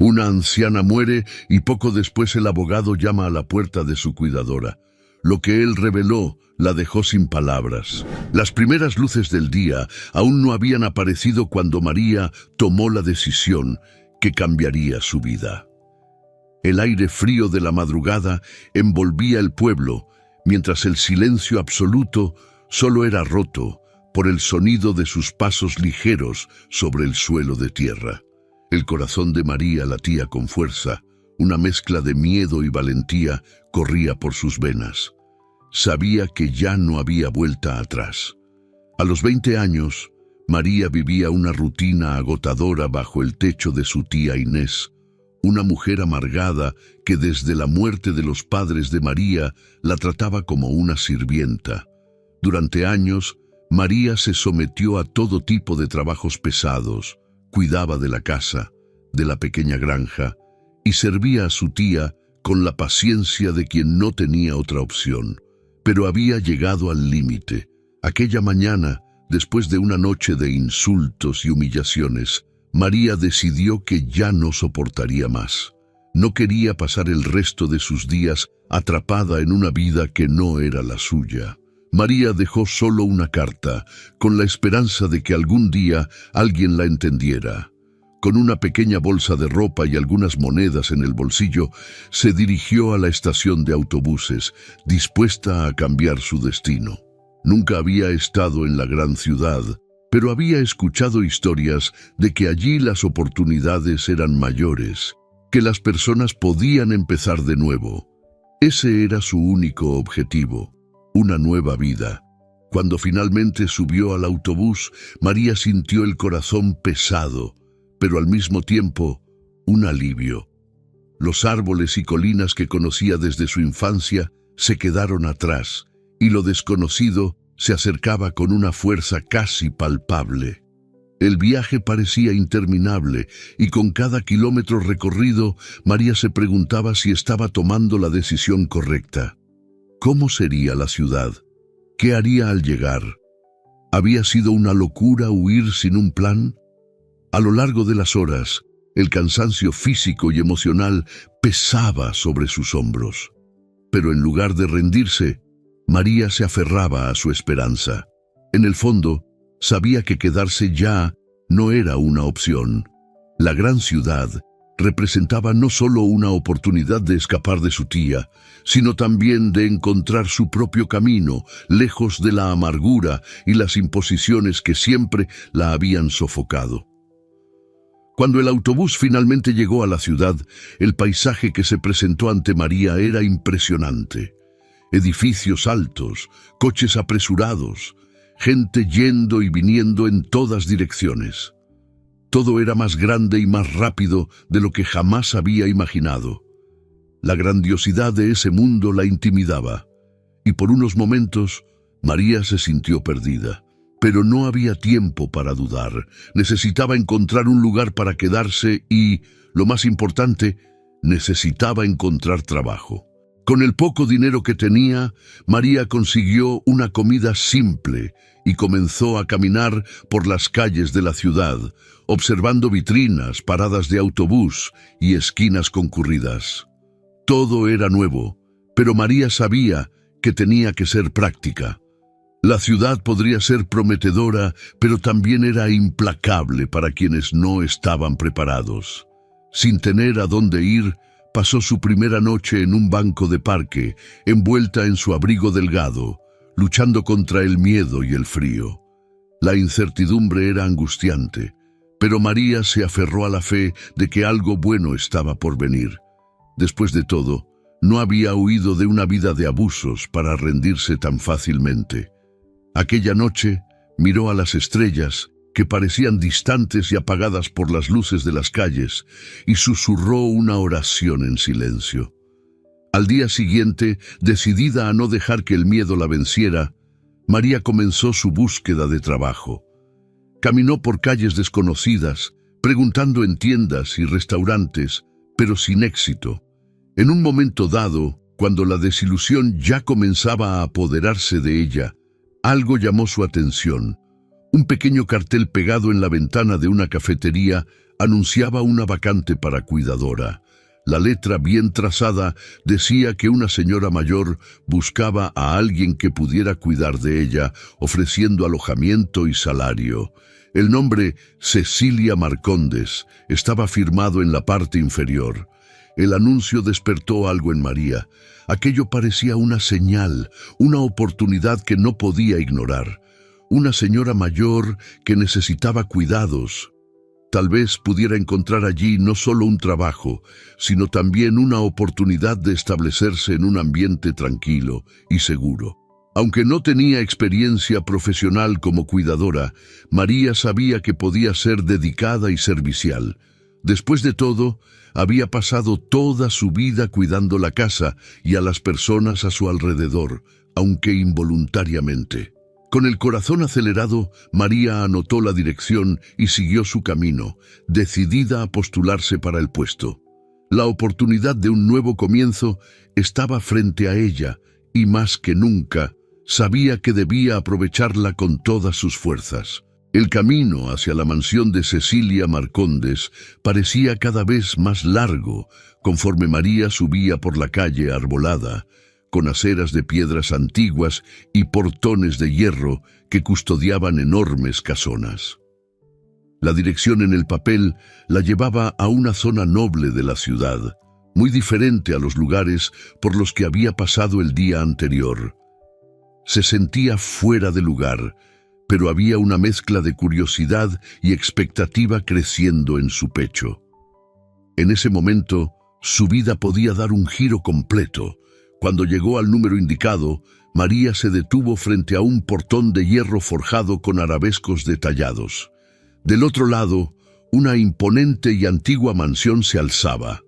Una anciana muere y poco después el abogado llama a la puerta de su cuidadora. Lo que él reveló la dejó sin palabras. Las primeras luces del día aún no habían aparecido cuando María tomó la decisión que cambiaría su vida. El aire frío de la madrugada envolvía el pueblo, mientras el silencio absoluto solo era roto por el sonido de sus pasos ligeros sobre el suelo de tierra. El corazón de María latía con fuerza, una mezcla de miedo y valentía corría por sus venas. Sabía que ya no había vuelta atrás. A los 20 años, María vivía una rutina agotadora bajo el techo de su tía Inés, una mujer amargada que desde la muerte de los padres de María la trataba como una sirvienta. Durante años, María se sometió a todo tipo de trabajos pesados, cuidaba de la casa, de la pequeña granja, y servía a su tía con la paciencia de quien no tenía otra opción. Pero había llegado al límite. Aquella mañana, después de una noche de insultos y humillaciones, María decidió que ya no soportaría más. No quería pasar el resto de sus días atrapada en una vida que no era la suya. María dejó solo una carta, con la esperanza de que algún día alguien la entendiera. Con una pequeña bolsa de ropa y algunas monedas en el bolsillo, se dirigió a la estación de autobuses, dispuesta a cambiar su destino. Nunca había estado en la gran ciudad, pero había escuchado historias de que allí las oportunidades eran mayores, que las personas podían empezar de nuevo. Ese era su único objetivo, una nueva vida. Cuando finalmente subió al autobús, María sintió el corazón pesado, pero al mismo tiempo un alivio. Los árboles y colinas que conocía desde su infancia se quedaron atrás, y lo desconocido se acercaba con una fuerza casi palpable. El viaje parecía interminable, y con cada kilómetro recorrido, María se preguntaba si estaba tomando la decisión correcta. ¿Cómo sería la ciudad? ¿Qué haría al llegar? ¿Había sido una locura huir sin un plan? A lo largo de las horas, el cansancio físico y emocional pesaba sobre sus hombros. Pero en lugar de rendirse, María se aferraba a su esperanza. En el fondo, sabía que quedarse ya no era una opción. La gran ciudad representaba no solo una oportunidad de escapar de su tía, sino también de encontrar su propio camino, lejos de la amargura y las imposiciones que siempre la habían sofocado. Cuando el autobús finalmente llegó a la ciudad, el paisaje que se presentó ante María era impresionante. Edificios altos, coches apresurados, gente yendo y viniendo en todas direcciones. Todo era más grande y más rápido de lo que jamás había imaginado. La grandiosidad de ese mundo la intimidaba, y por unos momentos María se sintió perdida. Pero no había tiempo para dudar. Necesitaba encontrar un lugar para quedarse y, lo más importante, necesitaba encontrar trabajo. Con el poco dinero que tenía, María consiguió una comida simple y comenzó a caminar por las calles de la ciudad, observando vitrinas, paradas de autobús y esquinas concurridas. Todo era nuevo, pero María sabía que tenía que ser práctica. La ciudad podría ser prometedora, pero también era implacable para quienes no estaban preparados. Sin tener a dónde ir, pasó su primera noche en un banco de parque, envuelta en su abrigo delgado, luchando contra el miedo y el frío. La incertidumbre era angustiante, pero María se aferró a la fe de que algo bueno estaba por venir. Después de todo, no había huido de una vida de abusos para rendirse tan fácilmente. Aquella noche miró a las estrellas, que parecían distantes y apagadas por las luces de las calles, y susurró una oración en silencio. Al día siguiente, decidida a no dejar que el miedo la venciera, María comenzó su búsqueda de trabajo. Caminó por calles desconocidas, preguntando en tiendas y restaurantes, pero sin éxito. En un momento dado, cuando la desilusión ya comenzaba a apoderarse de ella, algo llamó su atención. Un pequeño cartel pegado en la ventana de una cafetería anunciaba una vacante para cuidadora. La letra bien trazada decía que una señora mayor buscaba a alguien que pudiera cuidar de ella, ofreciendo alojamiento y salario. El nombre Cecilia Marcondes estaba firmado en la parte inferior. El anuncio despertó algo en María. Aquello parecía una señal, una oportunidad que no podía ignorar. Una señora mayor que necesitaba cuidados. Tal vez pudiera encontrar allí no solo un trabajo, sino también una oportunidad de establecerse en un ambiente tranquilo y seguro. Aunque no tenía experiencia profesional como cuidadora, María sabía que podía ser dedicada y servicial. Después de todo, había pasado toda su vida cuidando la casa y a las personas a su alrededor, aunque involuntariamente. Con el corazón acelerado, María anotó la dirección y siguió su camino, decidida a postularse para el puesto. La oportunidad de un nuevo comienzo estaba frente a ella y más que nunca, sabía que debía aprovecharla con todas sus fuerzas. El camino hacia la mansión de Cecilia Marcondes parecía cada vez más largo conforme María subía por la calle arbolada, con aceras de piedras antiguas y portones de hierro que custodiaban enormes casonas. La dirección en el papel la llevaba a una zona noble de la ciudad, muy diferente a los lugares por los que había pasado el día anterior. Se sentía fuera de lugar, pero había una mezcla de curiosidad y expectativa creciendo en su pecho. En ese momento, su vida podía dar un giro completo. Cuando llegó al número indicado, María se detuvo frente a un portón de hierro forjado con arabescos detallados. Del otro lado, una imponente y antigua mansión se alzaba.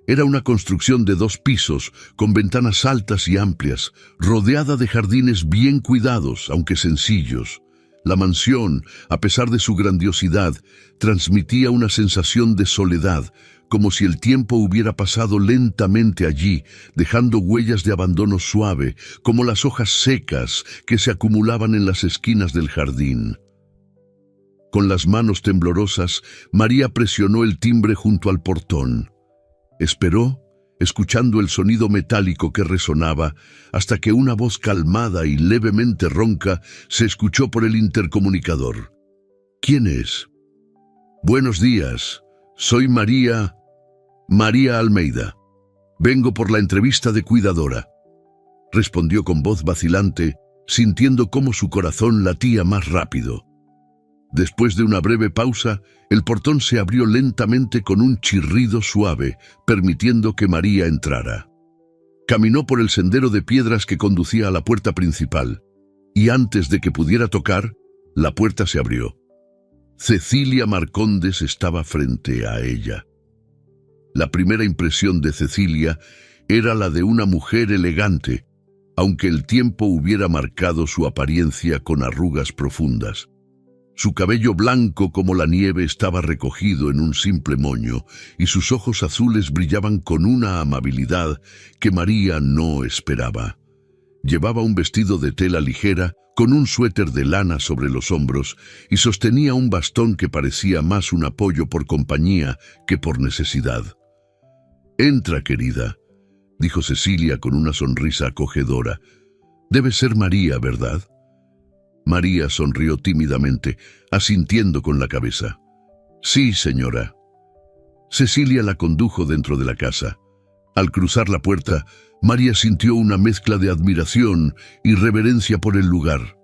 Era una construcción de 2 pisos, con ventanas altas y amplias, rodeada de jardines bien cuidados, aunque sencillos. La mansión, a pesar de su grandiosidad, transmitía una sensación de soledad, como si el tiempo hubiera pasado lentamente allí, dejando huellas de abandono suave, como las hojas secas que se acumulaban en las esquinas del jardín. Con las manos temblorosas, María presionó el timbre junto al portón. Esperó, escuchando el sonido metálico que resonaba, hasta que una voz calmada y levemente ronca se escuchó por el intercomunicador. ¿Quién es? Buenos días, soy María Almeida. Vengo por la entrevista de cuidadora. Respondió con voz vacilante, sintiendo cómo su corazón latía más rápido. Después de una breve pausa, el portón se abrió lentamente con un chirrido suave, permitiendo que María entrara. Caminó por el sendero de piedras que conducía a la puerta principal, y antes de que pudiera tocar, la puerta se abrió. Cecilia Marcondes estaba frente a ella. La primera impresión de Cecilia era la de una mujer elegante, aunque el tiempo hubiera marcado su apariencia con arrugas profundas. Su cabello blanco como la nieve estaba recogido en un simple moño y sus ojos azules brillaban con una amabilidad que María no esperaba. Llevaba un vestido de tela ligera con un suéter de lana sobre los hombros y sostenía un bastón que parecía más un apoyo por compañía que por necesidad. «Entra, querida», dijo Cecilia con una sonrisa acogedora. «Debe ser María, ¿verdad?» María sonrió tímidamente, asintiendo con la cabeza. «Sí, señora». Cecilia la condujo dentro de la casa. Al cruzar la puerta, María sintió una mezcla de admiración y reverencia por el lugar.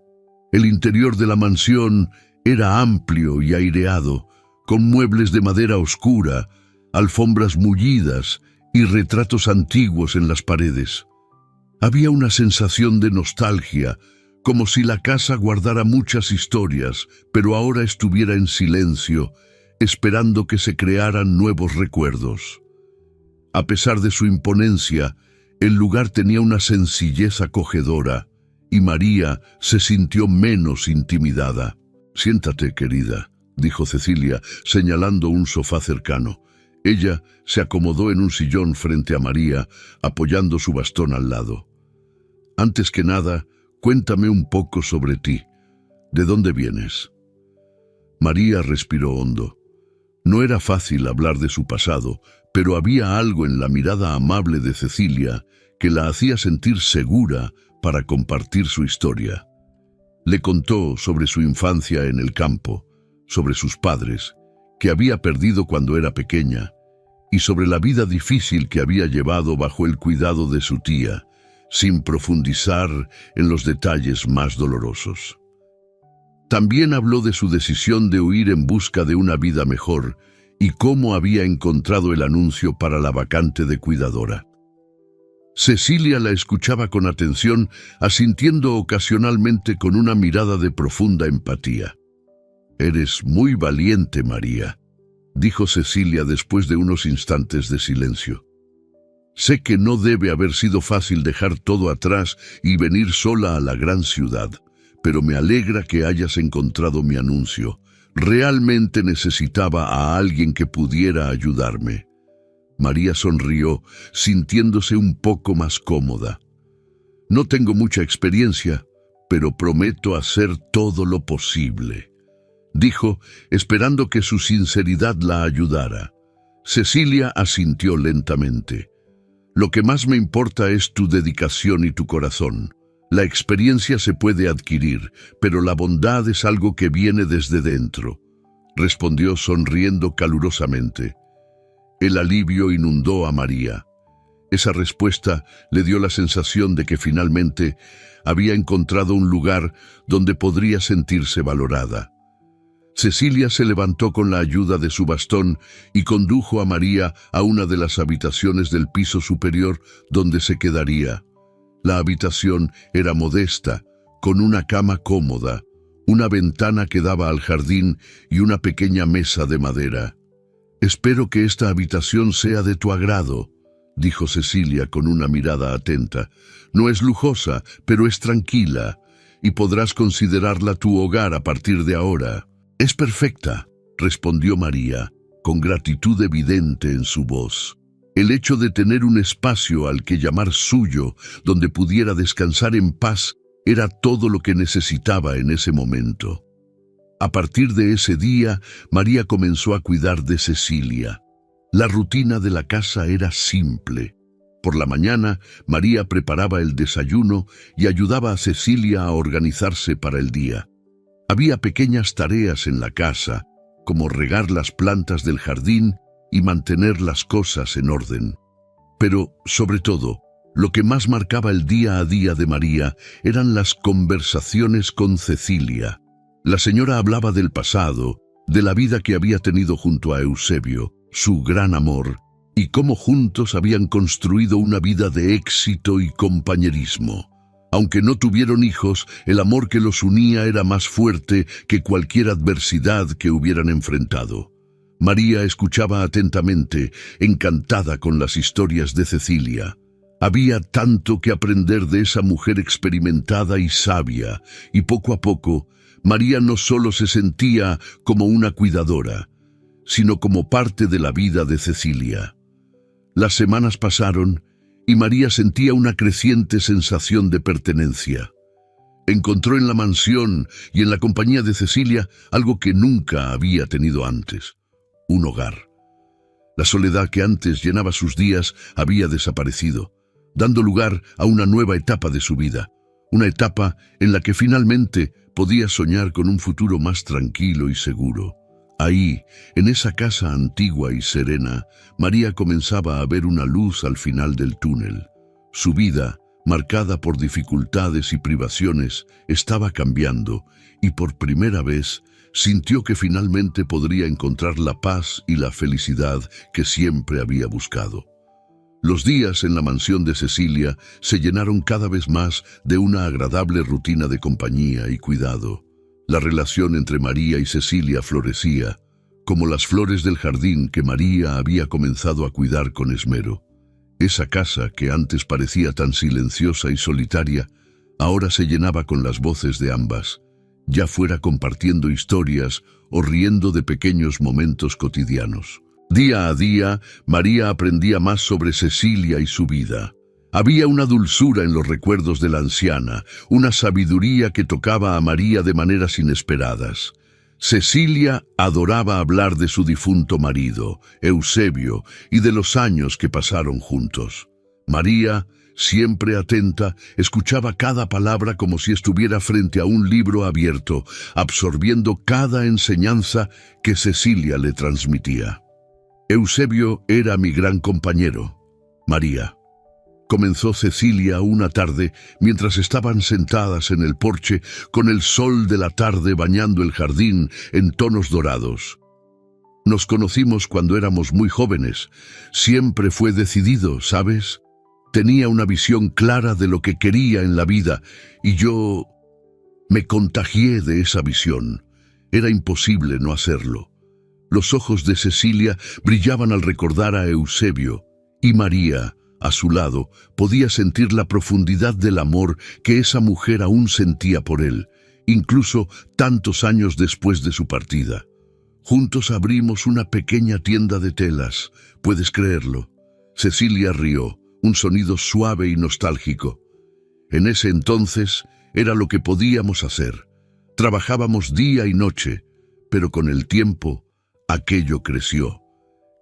El interior de la mansión era amplio y aireado, con muebles de madera oscura, alfombras mullidas y retratos antiguos en las paredes. Había una sensación de nostalgia, como si la casa guardara muchas historias, pero ahora estuviera en silencio, esperando que se crearan nuevos recuerdos. A pesar de su imponencia, el lugar tenía una sencillez acogedora, y María se sintió menos intimidada. «Siéntate, querida», dijo Cecilia, señalando un sofá cercano. Ella se acomodó en un sillón frente a María, apoyando su bastón al lado. «Antes que nada, cuéntame un poco sobre ti. ¿De dónde vienes?» María respiró hondo. No era fácil hablar de su pasado, pero había algo en la mirada amable de Cecilia que la hacía sentir segura para compartir su historia. Le contó sobre su infancia en el campo, sobre sus padres, que había perdido cuando era pequeña, y sobre la vida difícil que había llevado bajo el cuidado de su tía, sin profundizar en los detalles más dolorosos. También habló de su decisión de huir en busca de una vida mejor y cómo había encontrado el anuncio para la vacante de cuidadora. Cecilia la escuchaba con atención, asintiendo ocasionalmente con una mirada de profunda empatía. «Eres muy valiente, María», dijo Cecilia después de unos instantes de silencio. «Sé que no debe haber sido fácil dejar todo atrás y venir sola a la gran ciudad, pero me alegra que hayas encontrado mi anuncio. Realmente necesitaba a alguien que pudiera ayudarme». María sonrió, sintiéndose un poco más cómoda. «No tengo mucha experiencia, pero prometo hacer todo lo posible», dijo, esperando que su sinceridad la ayudara. Cecilia asintió lentamente. «Lo que más me importa es tu dedicación y tu corazón. La experiencia se puede adquirir, pero la bondad es algo que viene desde dentro», respondió sonriendo calurosamente. El alivio inundó a María. Esa respuesta le dio la sensación de que finalmente había encontrado un lugar donde podría sentirse valorada. Cecilia se levantó con la ayuda de su bastón y condujo a María a una de las habitaciones del piso superior donde se quedaría. La habitación era modesta, con una cama cómoda, una ventana que daba al jardín y una pequeña mesa de madera. «Espero que esta habitación sea de tu agrado», dijo Cecilia con una mirada atenta. «No es lujosa, pero es tranquila, y podrás considerarla tu hogar a partir de ahora». «Es perfecta», respondió María, con gratitud evidente en su voz. El hecho de tener un espacio al que llamar suyo, donde pudiera descansar en paz, era todo lo que necesitaba en ese momento. A partir de ese día, María comenzó a cuidar de Cecilia. La rutina de la casa era simple. Por la mañana, María preparaba el desayuno y ayudaba a Cecilia a organizarse para el día. Había pequeñas tareas en la casa, como regar las plantas del jardín y mantener las cosas en orden. Pero, sobre todo, lo que más marcaba el día a día de María eran las conversaciones con Cecilia. La señora hablaba del pasado, de la vida que había tenido junto a Eusebio, su gran amor, y cómo juntos habían construido una vida de éxito y compañerismo. Aunque no tuvieron hijos, el amor que los unía era más fuerte que cualquier adversidad que hubieran enfrentado. María escuchaba atentamente, encantada con las historias de Cecilia. Había tanto que aprender de esa mujer experimentada y sabia, y poco a poco, María no solo se sentía como una cuidadora, sino como parte de la vida de Cecilia. Las semanas pasaron y María sentía una creciente sensación de pertenencia. Encontró en la mansión y en la compañía de Cecilia algo que nunca había tenido antes: un hogar. La soledad que antes llenaba sus días había desaparecido, dando lugar a una nueva etapa de su vida, una etapa en la que finalmente podía soñar con un futuro más tranquilo y seguro. Ahí, en esa casa antigua y serena, María comenzaba a ver una luz al final del túnel. Su vida, marcada por dificultades y privaciones, estaba cambiando, y por primera vez sintió que finalmente podría encontrar la paz y la felicidad que siempre había buscado. Los días en la mansión de Cecilia se llenaron cada vez más de una agradable rutina de compañía y cuidado. La relación entre María y Cecilia florecía, como las flores del jardín que María había comenzado a cuidar con esmero. Esa casa, que antes parecía tan silenciosa y solitaria, ahora se llenaba con las voces de ambas, ya fuera compartiendo historias o riendo de pequeños momentos cotidianos. Día a día, María aprendía más sobre Cecilia y su vida. Había una dulzura en los recuerdos de la anciana, una sabiduría que tocaba a María de maneras inesperadas. Cecilia adoraba hablar de su difunto marido, Eusebio, y de los años que pasaron juntos. María, siempre atenta, escuchaba cada palabra como si estuviera frente a un libro abierto, absorbiendo cada enseñanza que Cecilia le transmitía. Eusebio era mi gran compañero, María. Comenzó Cecilia una tarde mientras estaban sentadas en el porche con el sol de la tarde bañando el jardín en tonos dorados. Nos conocimos cuando éramos muy jóvenes. Siempre fue decidido, ¿sabes? Tenía una visión clara de lo que quería en la vida y yo me contagié de esa visión. Era imposible no hacerlo. Los ojos de Cecilia brillaban al recordar a Eusebio y María, a su lado, podía sentir la profundidad del amor que esa mujer aún sentía por él, incluso tantos años después de su partida. Juntos abrimos una pequeña tienda de telas, ¿puedes creerlo? Cecilia rió, un sonido suave y nostálgico. En ese entonces era lo que podíamos hacer. Trabajábamos día y noche, pero con el tiempo aquello creció.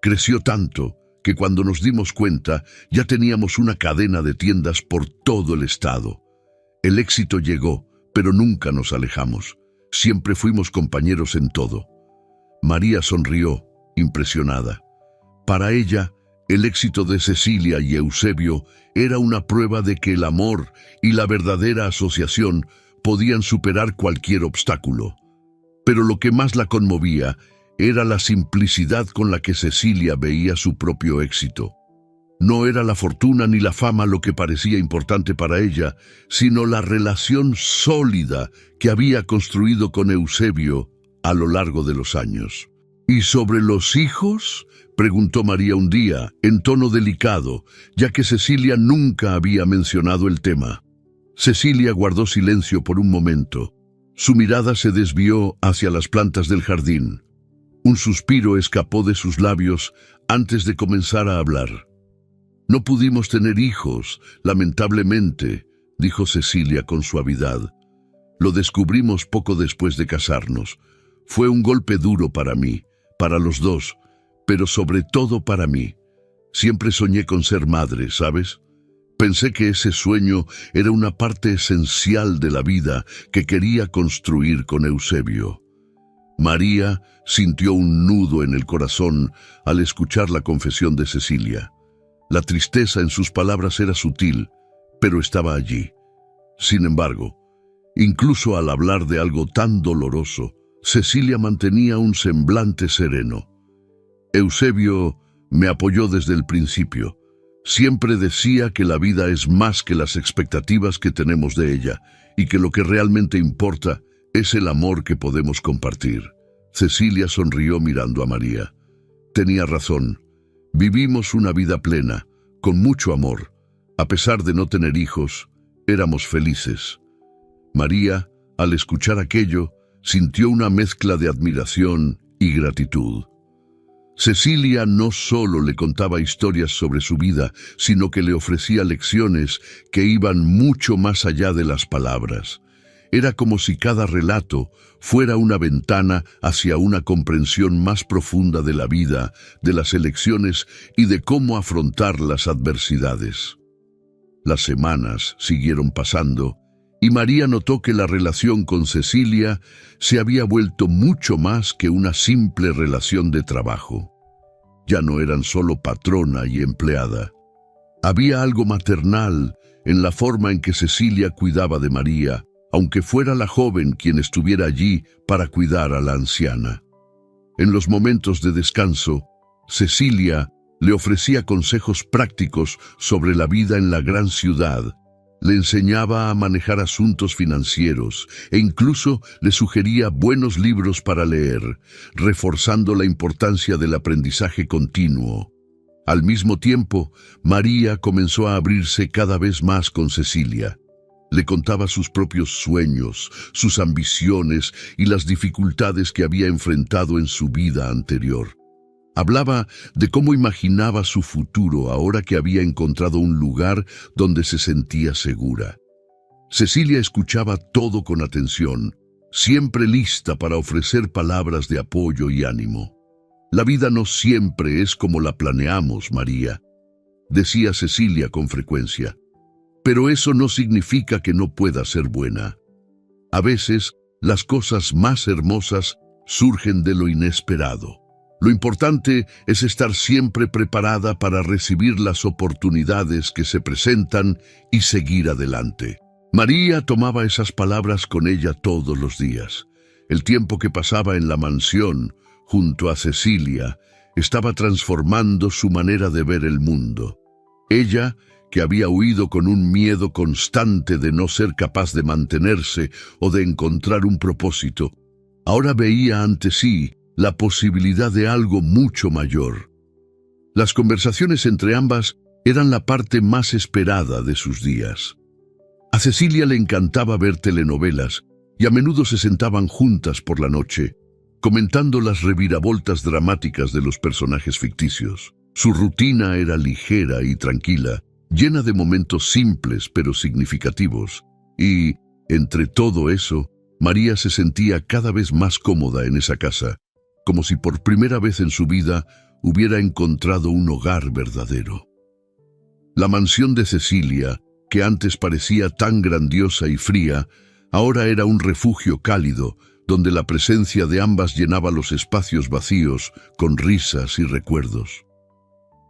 Creció tanto que cuando nos dimos cuenta ya teníamos una cadena de tiendas por todo el estado. El éxito llegó, pero nunca nos alejamos. Siempre fuimos compañeros en todo. María sonrió, impresionada. Para ella, el éxito de Cecilia y Eusebio era una prueba de que el amor y la verdadera asociación podían superar cualquier obstáculo. Pero lo que más la conmovía era la simplicidad con la que Cecilia veía su propio éxito. No era la fortuna ni la fama lo que parecía importante para ella, sino la relación sólida que había construido con Eusebio a lo largo de los años. ¿Y sobre los hijos?, preguntó María un día, en tono delicado, ya que Cecilia nunca había mencionado el tema. Cecilia guardó silencio por un momento. Su mirada se desvió hacia las plantas del jardín. Un suspiro escapó de sus labios antes de comenzar a hablar. «No pudimos tener hijos, lamentablemente», dijo Cecilia con suavidad. «Lo descubrimos poco después de casarnos. Fue un golpe duro para mí, para los dos, pero sobre todo para mí. Siempre soñé con ser madre, ¿sabes? Pensé que ese sueño era una parte esencial de la vida que quería construir con Eusebio». María sintió un nudo en el corazón al escuchar la confesión de Cecilia. La tristeza en sus palabras era sutil, pero estaba allí. Sin embargo, incluso al hablar de algo tan doloroso, Cecilia mantenía un semblante sereno. Eusebio me apoyó desde el principio. Siempre decía que la vida es más que las expectativas que tenemos de ella y que lo que realmente importa es el amor que podemos compartir. Cecilia sonrió mirando a María. Tenía razón. Vivimos una vida plena, con mucho amor. A pesar de no tener hijos, éramos felices. María, al escuchar aquello, sintió una mezcla de admiración y gratitud. Cecilia no solo le contaba historias sobre su vida, sino que le ofrecía lecciones que iban mucho más allá de las palabras. Era como si cada relato fuera una ventana hacia una comprensión más profunda de la vida, de las elecciones y de cómo afrontar las adversidades. Las semanas siguieron pasando y María notó que la relación con Cecilia se había vuelto mucho más que una simple relación de trabajo. Ya no eran solo patrona y empleada. Había algo maternal en la forma en que Cecilia cuidaba de María, aunque fuera la joven quien estuviera allí para cuidar a la anciana. En los momentos de descanso, Cecilia le ofrecía consejos prácticos sobre la vida en la gran ciudad, le enseñaba a manejar asuntos financieros e incluso le sugería buenos libros para leer, reforzando la importancia del aprendizaje continuo. Al mismo tiempo, María comenzó a abrirse cada vez más con Cecilia. Le contaba sus propios sueños, sus ambiciones y las dificultades que había enfrentado en su vida anterior. Hablaba de cómo imaginaba su futuro ahora que había encontrado un lugar donde se sentía segura. Cecilia escuchaba todo con atención, siempre lista para ofrecer palabras de apoyo y ánimo. La vida no siempre es como la planeamos, María, decía Cecilia con frecuencia. Pero eso no significa que no pueda ser buena. A veces, las cosas más hermosas surgen de lo inesperado. Lo importante es estar siempre preparada para recibir las oportunidades que se presentan y seguir adelante. María tomaba esas palabras con ella todos los días. El tiempo que pasaba en la mansión, junto a Cecilia, estaba transformando su manera de ver el mundo. Ella, que había huido con un miedo constante de no ser capaz de mantenerse o de encontrar un propósito, ahora veía ante sí la posibilidad de algo mucho mayor. Las conversaciones entre ambas eran la parte más esperada de sus días. A Cecilia le encantaba ver telenovelas y a menudo se sentaban juntas por la noche, comentando las reviravoltas dramáticas de los personajes ficticios. Su rutina era ligera y tranquila, llena de momentos simples pero significativos, y, entre todo eso, María se sentía cada vez más cómoda en esa casa, como si por primera vez en su vida hubiera encontrado un hogar verdadero. La mansión de Cecilia, que antes parecía tan grandiosa y fría, ahora era un refugio cálido, donde la presencia de ambas llenaba los espacios vacíos con risas y recuerdos.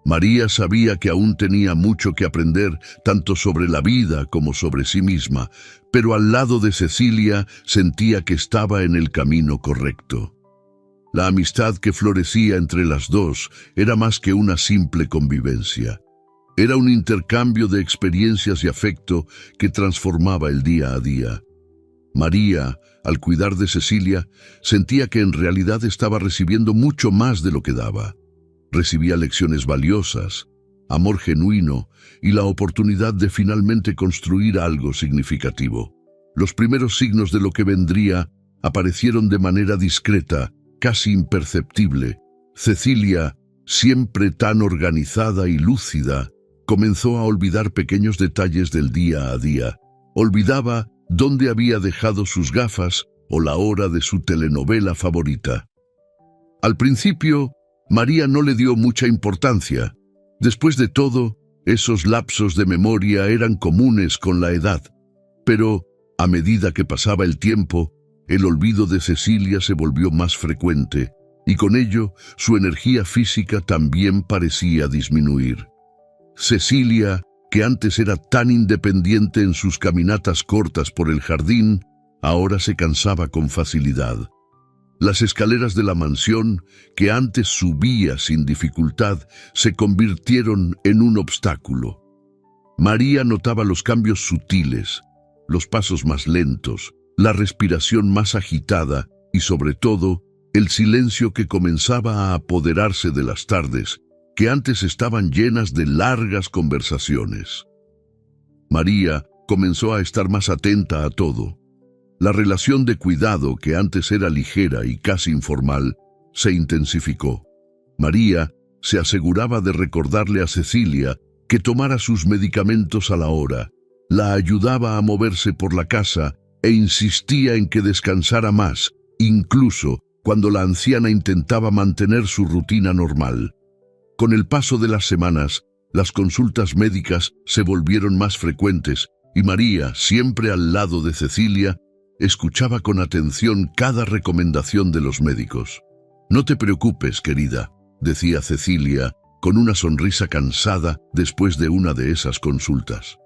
María sabía que aún tenía mucho que aprender, tanto sobre la vida como sobre sí misma, pero al lado de Cecilia sentía que estaba en el camino correcto. La amistad que florecía entre las dos era más que una simple convivencia. Era un intercambio de experiencias y afecto que transformaba el día a día. María, al cuidar de Cecilia, sentía que en realidad estaba recibiendo mucho más de lo que daba. Recibía lecciones valiosas, amor genuino y la oportunidad de finalmente construir algo significativo. Los primeros signos de lo que vendría aparecieron de manera discreta, casi imperceptible. Cecilia, siempre tan organizada y lúcida, comenzó a olvidar pequeños detalles del día a día. Olvidaba dónde había dejado sus gafas o la hora de su telenovela favorita. Al principio, María no le dio mucha importancia. Después de todo, esos lapsos de memoria eran comunes con la edad. Pero, a medida que pasaba el tiempo, el olvido de Cecilia se volvió más frecuente, y con ello, su energía física también parecía disminuir. Cecilia, que antes era tan independiente en sus caminatas cortas por el jardín, ahora se cansaba con facilidad. Las escaleras de la mansión, que antes subía sin dificultad, se convirtieron en un obstáculo. María notaba los cambios sutiles, los pasos más lentos, la respiración más agitada y, sobre todo, el silencio que comenzaba a apoderarse de las tardes, que antes estaban llenas de largas conversaciones. María comenzó a estar más atenta a todo. La relación de cuidado, que antes era ligera y casi informal, se intensificó. María se aseguraba de recordarle a Cecilia que tomara sus medicamentos a la hora, la ayudaba a moverse por la casa e insistía en que descansara más, incluso cuando la anciana intentaba mantener su rutina normal. Con el paso de las semanas, las consultas médicas se volvieron más frecuentes y María, siempre al lado de Cecilia, escuchaba con atención cada recomendación de los médicos. «No te preocupes, querida», decía Cecilia, con una sonrisa cansada después de una de esas consultas.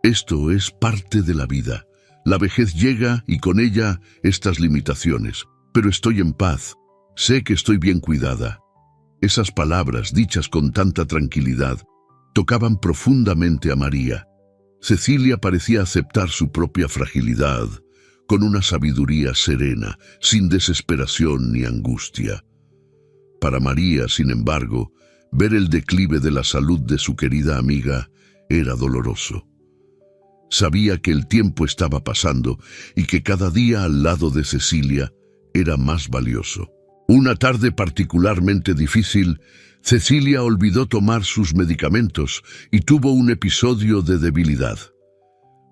«Esto es parte de la vida. La vejez llega y con ella estas limitaciones, pero estoy en paz. Sé que estoy bien cuidada». Esas palabras, dichas con tanta tranquilidad, tocaban profundamente a María. Cecilia parecía aceptar su propia fragilidad, con una sabiduría serena, sin desesperación ni angustia. Para María, sin embargo, ver el declive de la salud de su querida amiga era doloroso. Sabía que el tiempo estaba pasando y que cada día al lado de Cecilia era más valioso. Una tarde particularmente difícil, Cecilia olvidó tomar sus medicamentos y tuvo un episodio de debilidad.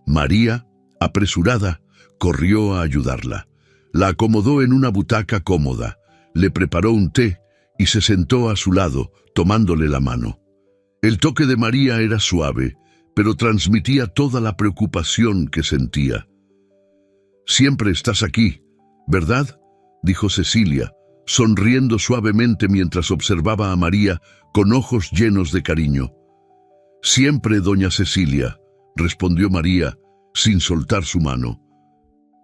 María, apresurada, corrió a ayudarla. La acomodó en una butaca cómoda, le preparó un té y se sentó a su lado, tomándole la mano. El toque de María era suave, pero transmitía toda la preocupación que sentía. «Siempre estás aquí, ¿verdad?», dijo Cecilia, sonriendo suavemente mientras observaba a María con ojos llenos de cariño. «Siempre, doña Cecilia», respondió María, sin soltar su mano.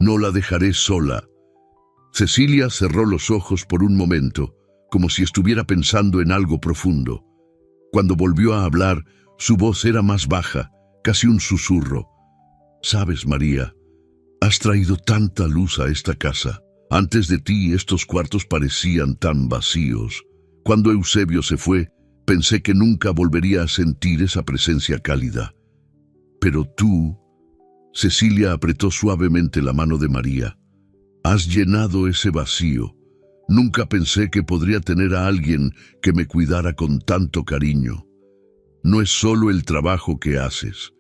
«No la dejaré sola». Cecilia cerró los ojos por un momento, como si estuviera pensando en algo profundo. Cuando volvió a hablar, su voz era más baja, casi un susurro. «Sabes, María, has traído tanta luz a esta casa. Antes de ti estos cuartos parecían tan vacíos. Cuando Eusebio se fue, pensé que nunca volvería a sentir esa presencia cálida. Pero tú...» Cecilia apretó suavemente la mano de María. «Has llenado ese vacío. Nunca pensé que podría tener a alguien que me cuidara con tanto cariño. No es solo el trabajo que haces,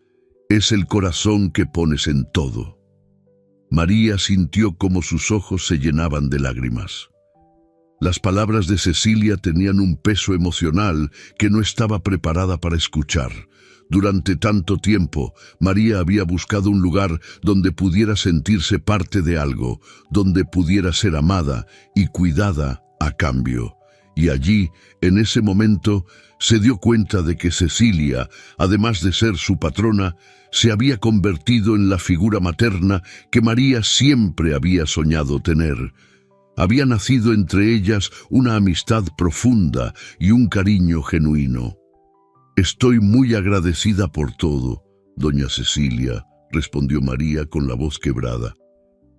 es el corazón que pones en todo». María sintió cómo sus ojos se llenaban de lágrimas. Las palabras de Cecilia tenían un peso emocional que no estaba preparada para escuchar. Durante tanto tiempo, María había buscado un lugar donde pudiera sentirse parte de algo, donde pudiera ser amada y cuidada a cambio. Y allí, en ese momento, se dio cuenta de que Cecilia, además de ser su patrona, se había convertido en la figura materna que María siempre había soñado tener. Había nacido entre ellas una amistad profunda y un cariño genuino. «Estoy muy agradecida por todo, doña Cecilia», respondió María con la voz quebrada.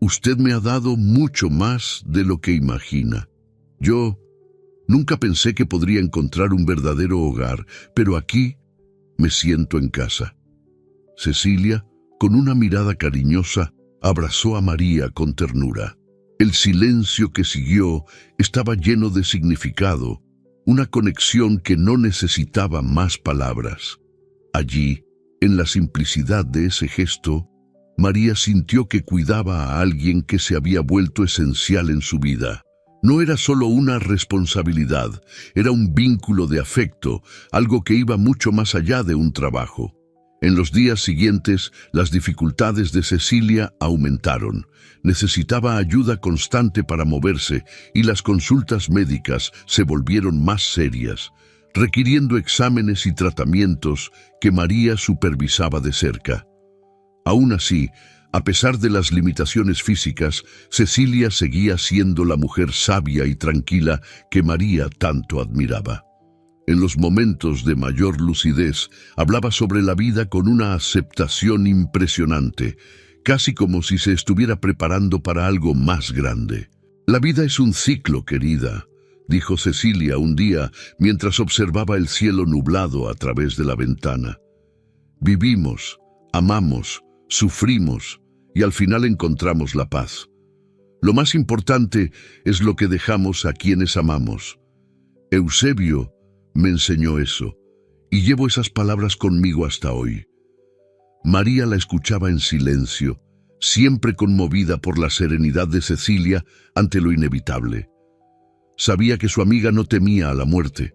«Usted me ha dado mucho más de lo que imagina. Yo nunca pensé que podría encontrar un verdadero hogar, pero aquí me siento en casa». Cecilia, con una mirada cariñosa, abrazó a María con ternura. El silencio que siguió estaba lleno de significado, una conexión que no necesitaba más palabras. Allí, en la simplicidad de ese gesto, María sintió que cuidaba a alguien que se había vuelto esencial en su vida. No era solo una responsabilidad, era un vínculo de afecto, algo que iba mucho más allá de un trabajo. En los días siguientes, las dificultades de Cecilia aumentaron. Necesitaba ayuda constante para moverse y las consultas médicas se volvieron más serias, requiriendo exámenes y tratamientos que María supervisaba de cerca. Aún así, a pesar de las limitaciones físicas, Cecilia seguía siendo la mujer sabia y tranquila que María tanto admiraba. En los momentos de mayor lucidez, hablaba sobre la vida con una aceptación impresionante, casi como si se estuviera preparando para algo más grande. «La vida es un ciclo, querida», dijo Cecilia un día mientras observaba el cielo nublado a través de la ventana. «Vivimos, amamos, sufrimos y al final encontramos la paz. Lo más importante es lo que dejamos a quienes amamos. Eusebio me enseñó eso, y llevo esas palabras conmigo hasta hoy». María la escuchaba en silencio, siempre conmovida por la serenidad de Cecilia ante lo inevitable. Sabía que su amiga no temía a la muerte,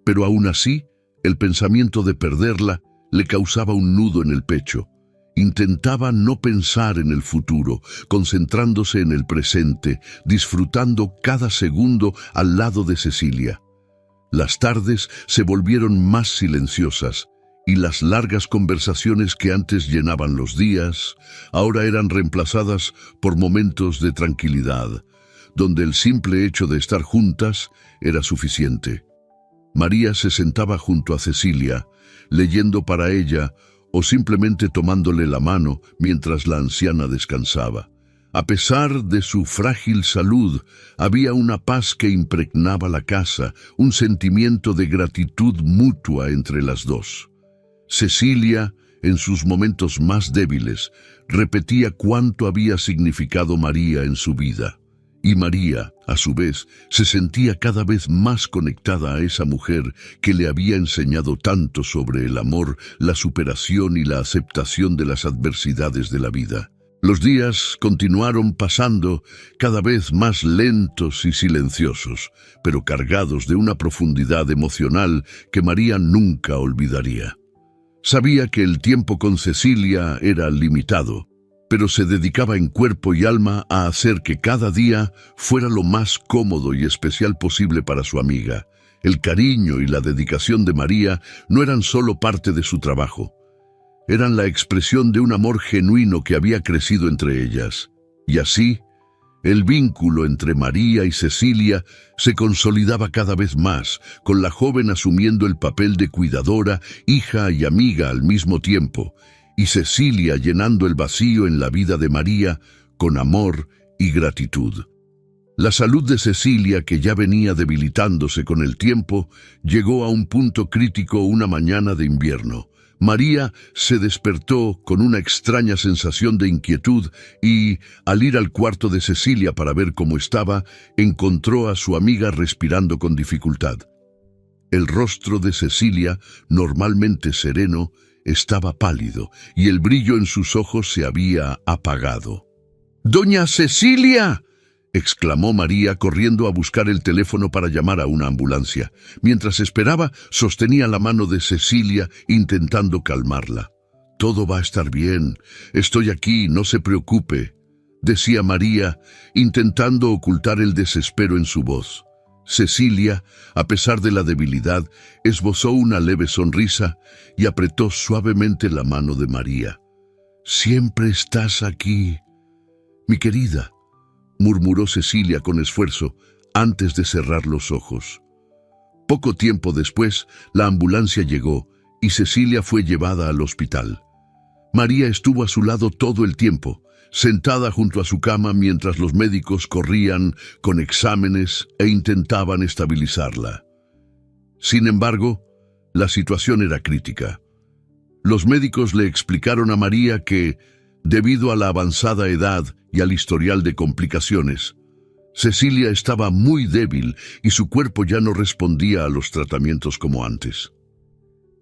pero aún así, el pensamiento de perderla le causaba un nudo en el pecho. Intentaba no pensar en el futuro, concentrándose en el presente, disfrutando cada segundo al lado de Cecilia. Las tardes se volvieron más silenciosas y las largas conversaciones que antes llenaban los días ahora eran reemplazadas por momentos de tranquilidad, donde el simple hecho de estar juntas era suficiente. María se sentaba junto a Cecilia, leyendo para ella o simplemente tomándole la mano mientras la anciana descansaba. A pesar de su frágil salud, había una paz que impregnaba la casa, un sentimiento de gratitud mutua entre las dos. Cecilia, en sus momentos más débiles, repetía cuánto había significado María en su vida. Y María, a su vez, se sentía cada vez más conectada a esa mujer que le había enseñado tanto sobre el amor, la superación y la aceptación de las adversidades de la vida. Los días continuaron pasando, cada vez más lentos y silenciosos, pero cargados de una profundidad emocional que María nunca olvidaría. Sabía que el tiempo con Cecilia era limitado, pero se dedicaba en cuerpo y alma a hacer que cada día fuera lo más cómodo y especial posible para su amiga. El cariño y la dedicación de María no eran solo parte de su trabajo. Eran la expresión de un amor genuino que había crecido entre ellas. Y así, el vínculo entre María y Cecilia se consolidaba cada vez más, con la joven asumiendo el papel de cuidadora, hija y amiga al mismo tiempo, y Cecilia llenando el vacío en la vida de María con amor y gratitud. La salud de Cecilia, que ya venía debilitándose con el tiempo, llegó a un punto crítico una mañana de invierno. María se despertó con una extraña sensación de inquietud y, al ir al cuarto de Cecilia para ver cómo estaba, encontró a su amiga respirando con dificultad. El rostro de Cecilia, normalmente sereno, estaba pálido y el brillo en sus ojos se había apagado. «¡Doña Cecilia!», exclamó María, corriendo a buscar el teléfono para llamar a una ambulancia. Mientras esperaba, sostenía la mano de Cecilia, intentando calmarla. «Todo va a estar bien. Estoy aquí, no se preocupe», decía María, intentando ocultar el desespero en su voz. Cecilia, a pesar de la debilidad, esbozó una leve sonrisa y apretó suavemente la mano de María. «Siempre estás aquí, mi querida», murmuró Cecilia con esfuerzo antes de cerrar los ojos. Poco tiempo después, la ambulancia llegó y Cecilia fue llevada al hospital. María estuvo a su lado todo el tiempo, sentada junto a su cama mientras los médicos corrían con exámenes e intentaban estabilizarla. Sin embargo, la situación era crítica. Los médicos le explicaron a María que, debido a la avanzada edad y al historial de complicaciones, Cecilia estaba muy débil y su cuerpo ya no respondía a los tratamientos como antes.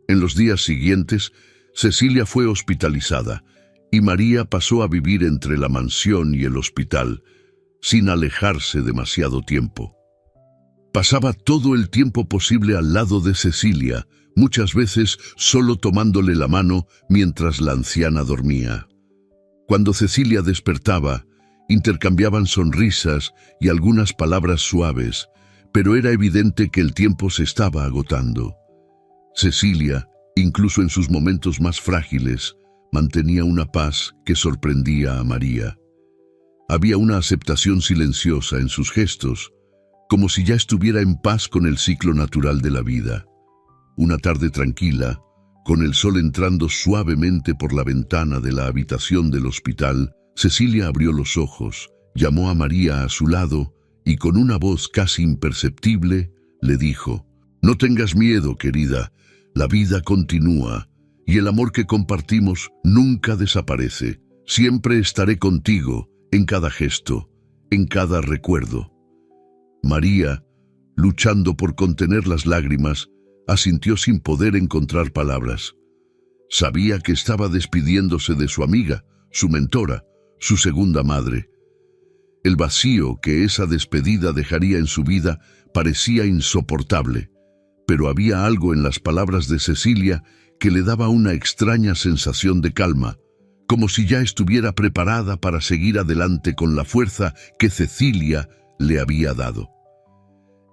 En los días siguientes, Cecilia fue hospitalizada y María pasó a vivir entre la mansión y el hospital, sin alejarse demasiado tiempo. Pasaba todo el tiempo posible al lado de Cecilia, muchas veces solo tomándole la mano mientras la anciana dormía. Cuando Cecilia despertaba, intercambiaban sonrisas y algunas palabras suaves, pero era evidente que el tiempo se estaba agotando. Cecilia, incluso en sus momentos más frágiles, mantenía una paz que sorprendía a María. Había una aceptación silenciosa en sus gestos, como si ya estuviera en paz con el ciclo natural de la vida. Una tarde tranquila, con el sol entrando suavemente por la ventana de la habitación del hospital, Cecilia abrió los ojos, llamó a María a su lado y con una voz casi imperceptible le dijo: «No tengas miedo, querida, la vida continúa y el amor que compartimos nunca desaparece. Siempre estaré contigo, en cada gesto, en cada recuerdo». María, luchando por contener las lágrimas, asintió sin poder encontrar palabras. Sabía que estaba despidiéndose de su amiga, su mentora, su segunda madre. El vacío que esa despedida dejaría en su vida parecía insoportable, pero había algo en las palabras de Cecilia que le daba una extraña sensación de calma, como si ya estuviera preparada para seguir adelante con la fuerza que Cecilia le había dado.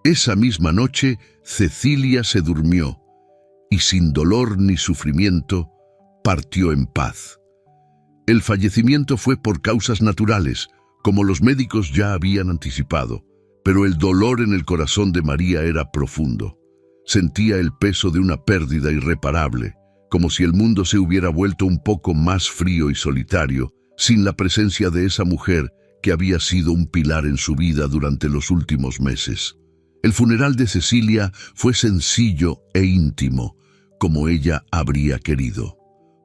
Esa misma noche, Cecilia se durmió y sin dolor ni sufrimiento partió en paz. El fallecimiento fue por causas naturales, como los médicos ya habían anticipado, pero el dolor en el corazón de María era profundo. Sentía el peso de una pérdida irreparable, como si el mundo se hubiera vuelto un poco más frío y solitario, sin la presencia de esa mujer que había sido un pilar en su vida durante los últimos meses. El funeral de Cecilia fue sencillo e íntimo, como ella habría querido.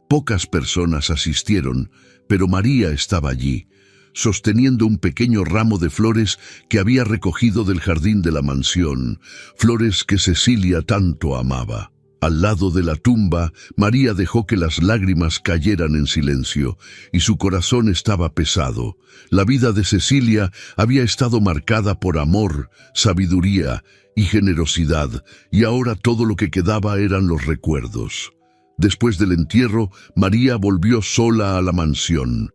Pocas personas asistieron, pero María estaba allí, sosteniendo un pequeño ramo de flores que había recogido del jardín de la mansión, flores que Cecilia tanto amaba. Al lado de la tumba, María dejó que las lágrimas cayeran en silencio, y su corazón estaba pesado. La vida de Cecilia había estado marcada por amor, sabiduría y generosidad, y ahora todo lo que quedaba eran los recuerdos. Después del entierro, María volvió sola a la mansión.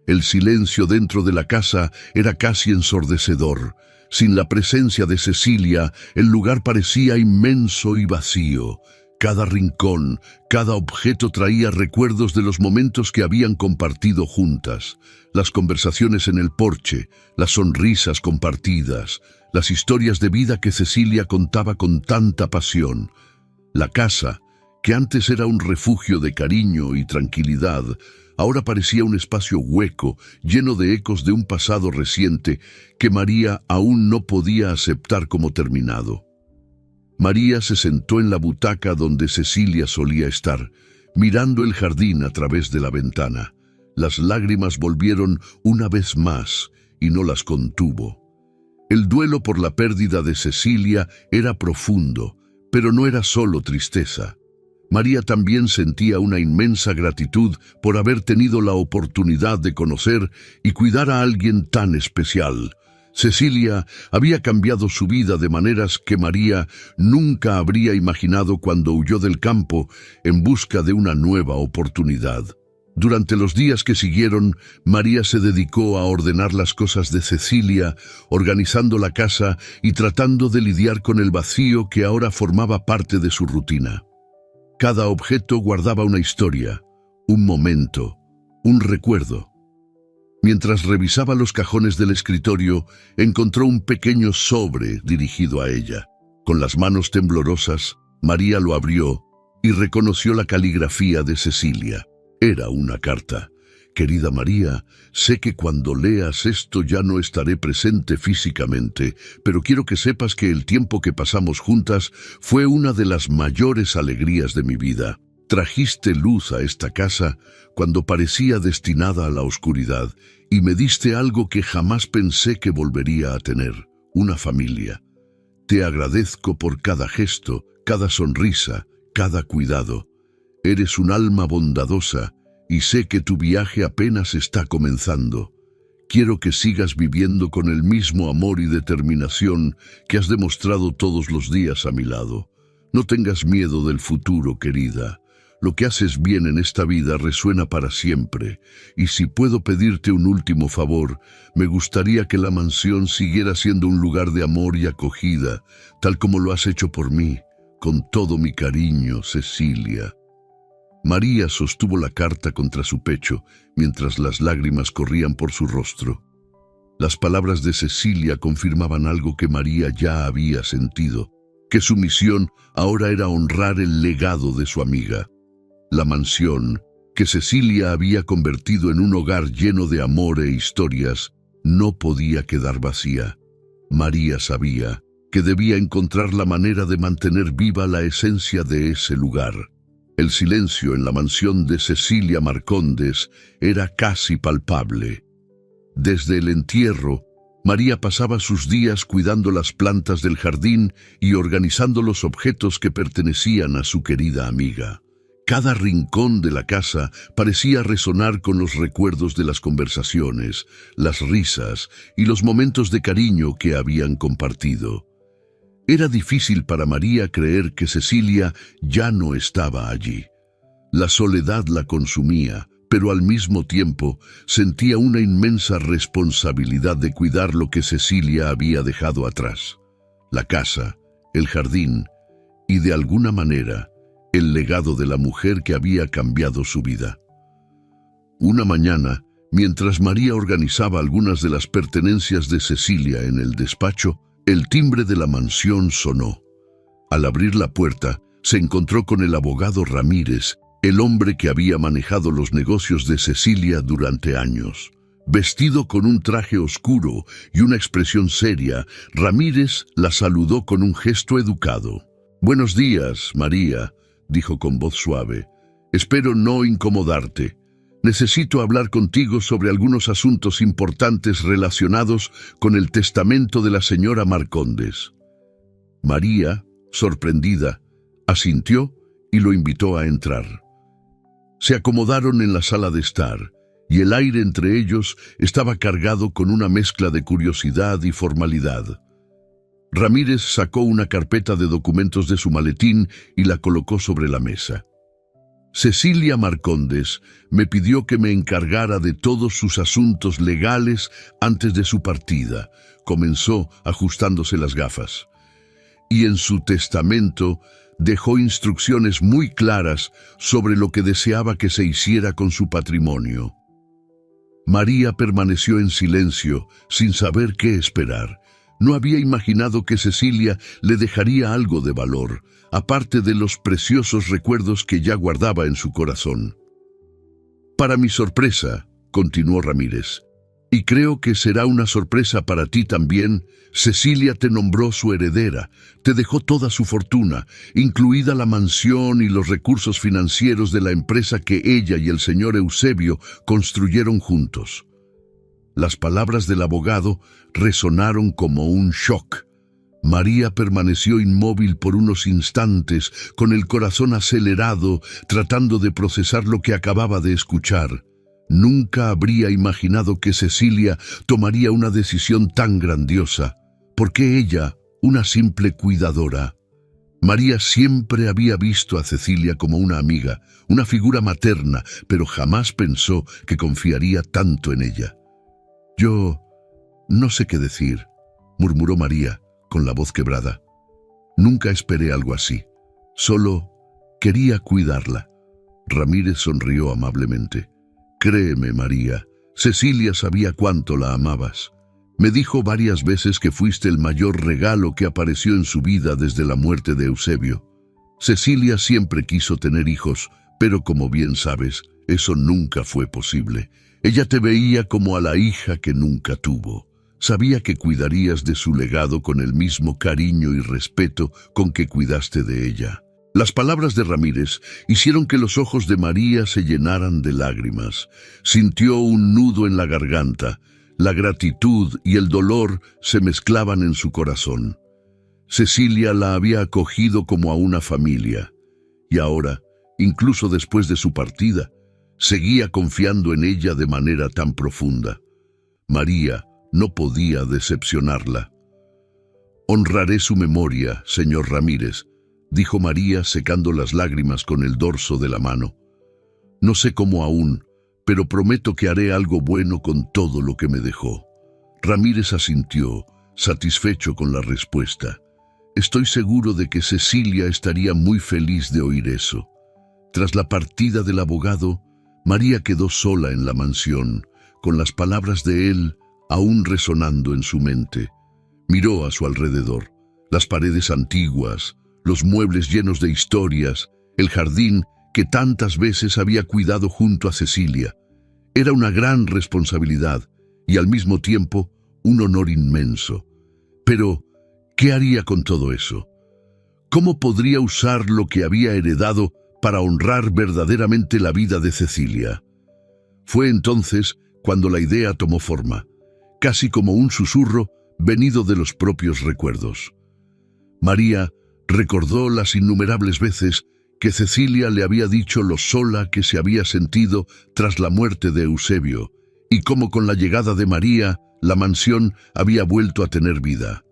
El silencio dentro de la casa era casi ensordecedor. Sin la presencia de Cecilia, el lugar parecía inmenso y vacío. Cada rincón, cada objeto traía recuerdos de los momentos que habían compartido juntas. Las conversaciones en el porche, las sonrisas compartidas, las historias de vida que Cecilia contaba con tanta pasión. La casa, que antes era un refugio de cariño y tranquilidad, ahora parecía un espacio hueco, lleno de ecos de un pasado reciente que María aún no podía aceptar como terminado. María se sentó en la butaca donde Cecilia solía estar, mirando el jardín a través de la ventana. Las lágrimas volvieron una vez más y no las contuvo. El duelo por la pérdida de Cecilia era profundo, pero no era solo tristeza. María también sentía una inmensa gratitud por haber tenido la oportunidad de conocer y cuidar a alguien tan especial. Cecilia había cambiado su vida de maneras que María nunca habría imaginado cuando huyó del campo en busca de una nueva oportunidad. Durante los días que siguieron, María se dedicó a ordenar las cosas de Cecilia, organizando la casa y tratando de lidiar con el vacío que ahora formaba parte de su rutina. Cada objeto guardaba una historia, un momento, un recuerdo. Mientras revisaba los cajones del escritorio, encontró un pequeño sobre dirigido a ella. Con las manos temblorosas, María lo abrió y reconoció la caligrafía de Cecilia. Era una carta. Querida María, sé que cuando leas esto ya no estaré presente físicamente, pero quiero que sepas que el tiempo que pasamos juntas fue una de las mayores alegrías de mi vida. Trajiste luz a esta casa cuando parecía destinada a la oscuridad y me diste algo que jamás pensé que volvería a tener, una familia. Te agradezco por cada gesto, cada sonrisa, cada cuidado. Eres un alma bondadosa y sé que tu viaje apenas está comenzando. Quiero que sigas viviendo con el mismo amor y determinación que has demostrado todos los días a mi lado. No tengas miedo del futuro, querida. Lo que haces bien en esta vida resuena para siempre, y si puedo pedirte un último favor, me gustaría que la mansión siguiera siendo un lugar de amor y acogida, tal como lo has hecho por mí, con todo mi cariño, Cecilia. María sostuvo la carta contra su pecho, mientras las lágrimas corrían por su rostro. Las palabras de Cecilia confirmaban algo que María ya había sentido, que su misión ahora era honrar el legado de su amiga. La mansión, que Cecilia había convertido en un hogar lleno de amor e historias, no podía quedar vacía. María sabía que debía encontrar la manera de mantener viva la esencia de ese lugar. El silencio en la mansión de Cecilia Marcondes era casi palpable. Desde el entierro, María pasaba sus días cuidando las plantas del jardín y organizando los objetos que pertenecían a su querida amiga. Cada rincón de la casa parecía resonar con los recuerdos de las conversaciones, las risas y los momentos de cariño que habían compartido. Era difícil para María creer que Cecilia ya no estaba allí. La soledad la consumía, pero al mismo tiempo sentía una inmensa responsabilidad de cuidar lo que Cecilia había dejado atrás. La casa, el jardín y, de alguna manera, el legado de la mujer que había cambiado su vida. Una mañana, mientras María organizaba algunas de las pertenencias de Cecilia en el despacho, el timbre de la mansión sonó. Al abrir la puerta, se encontró con el abogado Ramírez, el hombre que había manejado los negocios de Cecilia durante años. Vestido con un traje oscuro y una expresión seria, Ramírez la saludó con un gesto educado. «Buenos días, María», dijo con voz suave. «Espero no incomodarte. Necesito hablar contigo sobre algunos asuntos importantes relacionados con el testamento de la señora Marcondes». María, sorprendida, asintió y lo invitó a entrar. Se acomodaron en la sala de estar, y el aire entre ellos estaba cargado con una mezcla de curiosidad y formalidad. Ramírez sacó una carpeta de documentos de su maletín y la colocó sobre la mesa. Cecilia Marcondes me pidió que me encargara de todos sus asuntos legales antes de su partida, comenzó ajustándose las gafas. Y en su testamento dejó instrucciones muy claras sobre lo que deseaba que se hiciera con su patrimonio. María permaneció en silencio, sin saber qué esperar. No había imaginado que Cecilia le dejaría algo de valor, aparte de los preciosos recuerdos que ya guardaba en su corazón. Para mi sorpresa, continuó Ramírez, y creo que será una sorpresa para ti también, Cecilia te nombró su heredera, te dejó toda su fortuna, incluida la mansión y los recursos financieros de la empresa que ella y el señor Eusebio construyeron juntos. Las palabras del abogado resonaron como un shock. María permaneció inmóvil por unos instantes, con el corazón acelerado, tratando de procesar lo que acababa de escuchar. Nunca habría imaginado que Cecilia tomaría una decisión tan grandiosa. ¿Por qué ella, una simple cuidadora? María siempre había visto a Cecilia como una amiga, una figura materna, pero jamás pensó que confiaría tanto en ella. Yo no sé qué decir, murmuró María, con la voz quebrada. Nunca esperé algo así. Solo quería cuidarla. Ramírez sonrió amablemente. Créeme, María, Cecilia sabía cuánto la amabas. Me dijo varias veces que fuiste el mayor regalo que apareció en su vida desde la muerte de Eusebio. Cecilia siempre quiso tener hijos, pero como bien sabes, eso nunca fue posible. Ella te veía como a la hija que nunca tuvo. Sabía que cuidarías de su legado con el mismo cariño y respeto con que cuidaste de ella. Las palabras de Ramírez hicieron que los ojos de María se llenaran de lágrimas. Sintió un nudo en la garganta. La gratitud y el dolor se mezclaban en su corazón. Cecilia la había acogido como a una familia. Y ahora, incluso después de su partida, seguía confiando en ella de manera tan profunda. María no podía decepcionarla. Honraré su memoria, señor Ramírez, dijo María secando las lágrimas con el dorso de la mano. No sé cómo aún, pero prometo que haré algo bueno con todo lo que me dejó. Ramírez asintió, satisfecho con la respuesta. Estoy seguro de que Cecilia estaría muy feliz de oír eso. Tras la partida del abogado, María quedó sola en la mansión, con las palabras de él aún resonando en su mente. Miró a su alrededor, las paredes antiguas, los muebles llenos de historias, el jardín que tantas veces había cuidado junto a Cecilia. Era una gran responsabilidad y al mismo tiempo un honor inmenso. Pero, ¿qué haría con todo eso? ¿Cómo podría usar lo que había heredado para honrar verdaderamente la vida de Cecilia? Fue entonces cuando la idea tomó forma, casi como un susurro venido de los propios recuerdos. María recordó las innumerables veces que Cecilia le había dicho lo sola que se había sentido tras la muerte de Eusebio, y cómo con la llegada de María la mansión había vuelto a tener vida.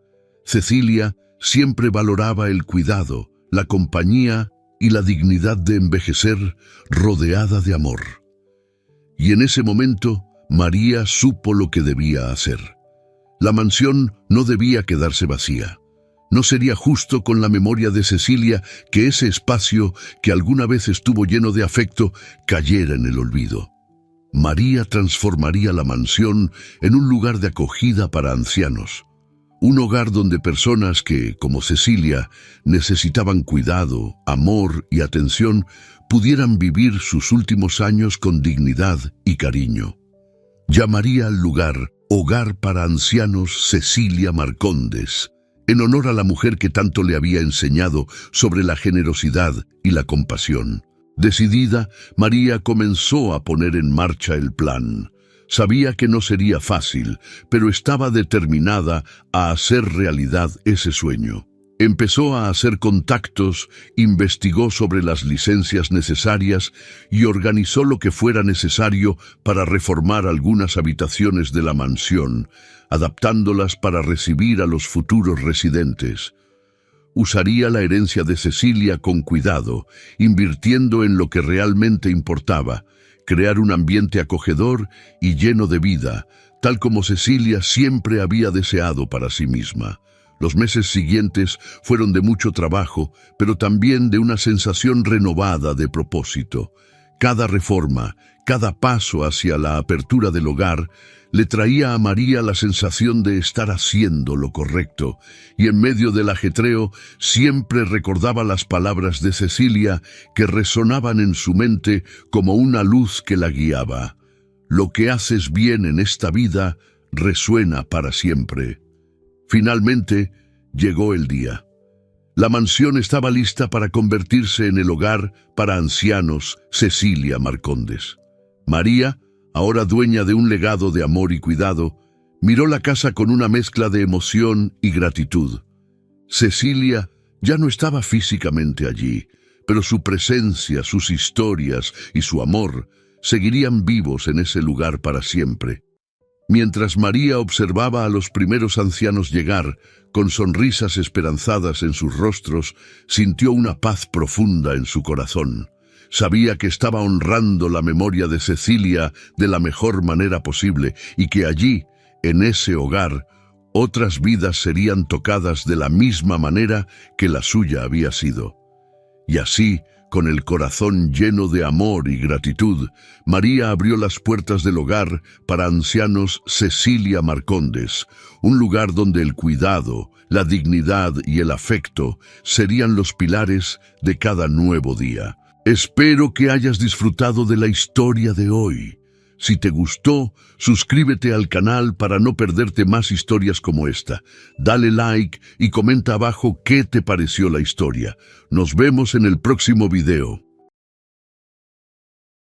Cecilia siempre valoraba el cuidado, la compañía y la dignidad de envejecer rodeada de amor. Y en ese momento, María supo lo que debía hacer. La mansión no debía quedarse vacía. No sería justo con la memoria de Cecilia que ese espacio que alguna vez estuvo lleno de afecto cayera en el olvido. María transformaría la mansión en un lugar de acogida para ancianos. Un hogar donde personas que, como Cecilia, necesitaban cuidado, amor y atención, pudieran vivir sus últimos años con dignidad y cariño. Llamaría al lugar Hogar para Ancianos Cecilia Marcondes, en honor a la mujer que tanto le había enseñado sobre la generosidad y la compasión. Decidida, María comenzó a poner en marcha el plan. Sabía que no sería fácil, pero estaba determinada a hacer realidad ese sueño. Empezó a hacer contactos, investigó sobre las licencias necesarias y organizó lo que fuera necesario para reformar algunas habitaciones de la mansión, adaptándolas para recibir a los futuros residentes. Usaría la herencia de Cecilia con cuidado, invirtiendo en lo que realmente importaba, crear un ambiente acogedor y lleno de vida, tal como Cecilia siempre había deseado para sí misma. Los meses siguientes fueron de mucho trabajo, pero también de una sensación renovada de propósito. Cada reforma, cada paso hacia la apertura del hogar, le traía a María la sensación de estar haciendo lo correcto, y en medio del ajetreo siempre recordaba las palabras de Cecilia que resonaban en su mente como una luz que la guiaba. Lo que haces bien en esta vida resuena para siempre. Finalmente, llegó el día. La mansión estaba lista para convertirse en el hogar para ancianos Cecilia Marcondes. María, ahora dueña de un legado de amor y cuidado, miró la casa con una mezcla de emoción y gratitud. Cecilia ya no estaba físicamente allí, pero su presencia, sus historias y su amor seguirían vivos en ese lugar para siempre. Mientras María observaba a los primeros ancianos llegar, con sonrisas esperanzadas en sus rostros, sintió una paz profunda en su corazón. Sabía que estaba honrando la memoria de Cecilia de la mejor manera posible y que allí, en ese hogar, otras vidas serían tocadas de la misma manera que la suya había sido. Y así, con el corazón lleno de amor y gratitud, María abrió las puertas del hogar para ancianos Cecilia Marcondes, un lugar donde el cuidado, la dignidad y el afecto serían los pilares de cada nuevo día. Espero que hayas disfrutado de la historia de hoy. Si te gustó, suscríbete al canal para no perderte más historias como esta. Dale like y comenta abajo qué te pareció la historia. Nos vemos en el próximo video.